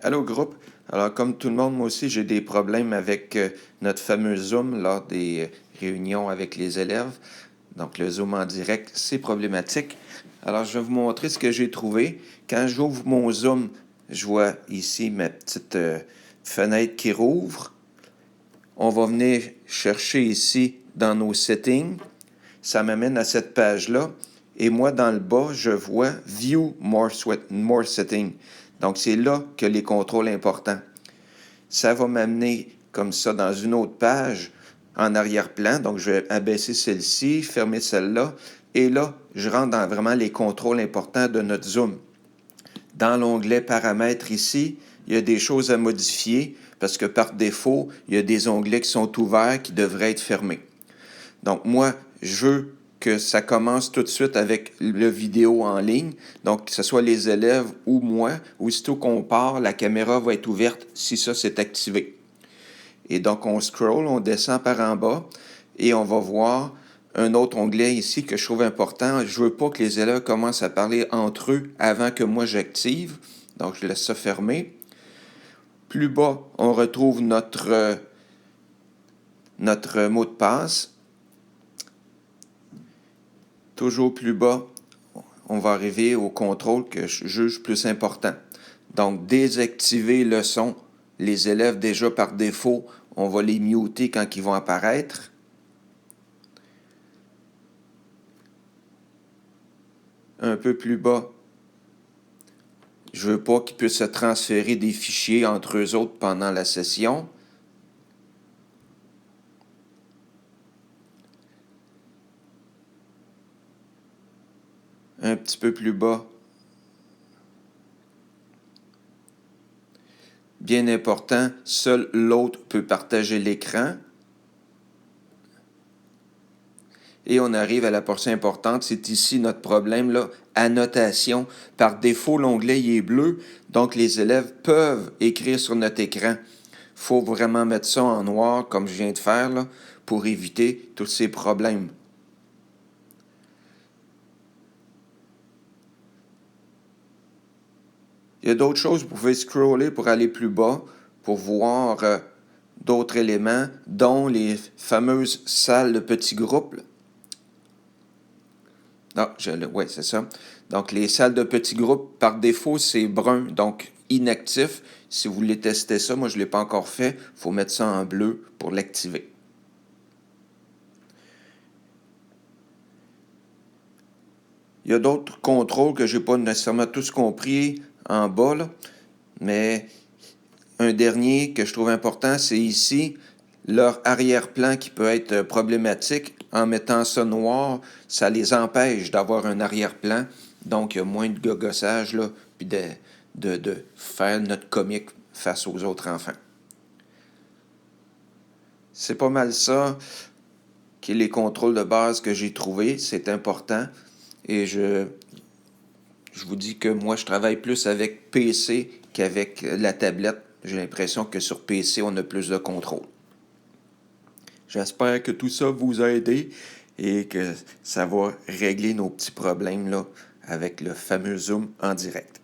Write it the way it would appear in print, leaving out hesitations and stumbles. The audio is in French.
Allô groupe. Alors comme tout le monde, moi aussi j'ai des problèmes avec notre fameux Zoom lors des réunions avec les élèves. Donc le Zoom en direct, c'est problématique. Alors je vais vous montrer ce que j'ai trouvé. Quand j'ouvre mon Zoom, je vois ici ma petite fenêtre qui rouvre. On va venir chercher ici dans nos settings. Ça m'amène à cette page-là. Et moi, dans le bas, je vois View More Settings. Donc, c'est là que les contrôles importants. Ça va m'amener comme ça dans une autre page en arrière-plan. Donc, je vais abaisser celle-ci, fermer celle-là. Et là, je rentre dans vraiment les contrôles importants de notre Zoom. Dans l'onglet Paramètres ici, il y a des choses à modifier parce que par défaut, il y a des onglets qui sont ouverts qui devraient être fermés. Donc, moi, je veux que ça commence tout de suite avec le vidéo en ligne. Donc, que ce soit les élèves ou moi, aussitôt qu'on part, la caméra va être ouverte si ça c'est activé. Et donc, on scroll, on descend par en bas et on va voir un autre onglet ici que je trouve important. Je veux pas que les élèves commencent à parler entre eux avant que moi j'active. Donc, je laisse ça fermé. Plus bas, on retrouve notre mot de passe. Toujours plus bas, on va arriver au contrôle que je juge plus important. Donc, désactiver le son. Les élèves, déjà par défaut, on va les muter quand ils vont apparaître. Un peu plus bas, je ne veux pas qu'ils puissent se transférer des fichiers entre eux autres pendant la session. Un petit peu plus bas, bien important, seul l'autre peut partager l'écran. Et on arrive à la portion importante, c'est ici notre problème, là, annotation. Par défaut, l'onglet il est bleu, donc les élèves peuvent écrire sur notre écran. Il faut vraiment mettre ça en noir, comme je viens de faire, là, pour éviter tous ces problèmes. Il y a d'autres choses, vous pouvez scroller pour aller plus bas, pour voir d'autres éléments, dont les fameuses salles de petits groupes. Non, oui, c'est ça. Donc, les salles de petits groupes, par défaut, c'est brun, donc inactif. Si vous voulez tester ça, moi, je ne l'ai pas encore fait. Il faut mettre ça en bleu pour l'activer. Il y a d'autres contrôles que je n'ai pas nécessairement tous compris en bas, là. Mais un dernier que je trouve important, c'est ici, leur arrière-plan qui peut être problématique. En mettant ça noir, ça les empêche d'avoir un arrière-plan. Donc, il y a moins de gogossage, là, puis de faire notre comique face aux autres enfants. C'est pas mal ça qui est les contrôles de base que j'ai trouvés. C'est important. Et je vous dis que moi, je travaille plus avec PC qu'avec la tablette. J'ai l'impression que sur PC, on a plus de contrôle. J'espère que tout ça vous a aidé et que ça va régler nos petits problèmes là, avec le fameux Zoom en direct.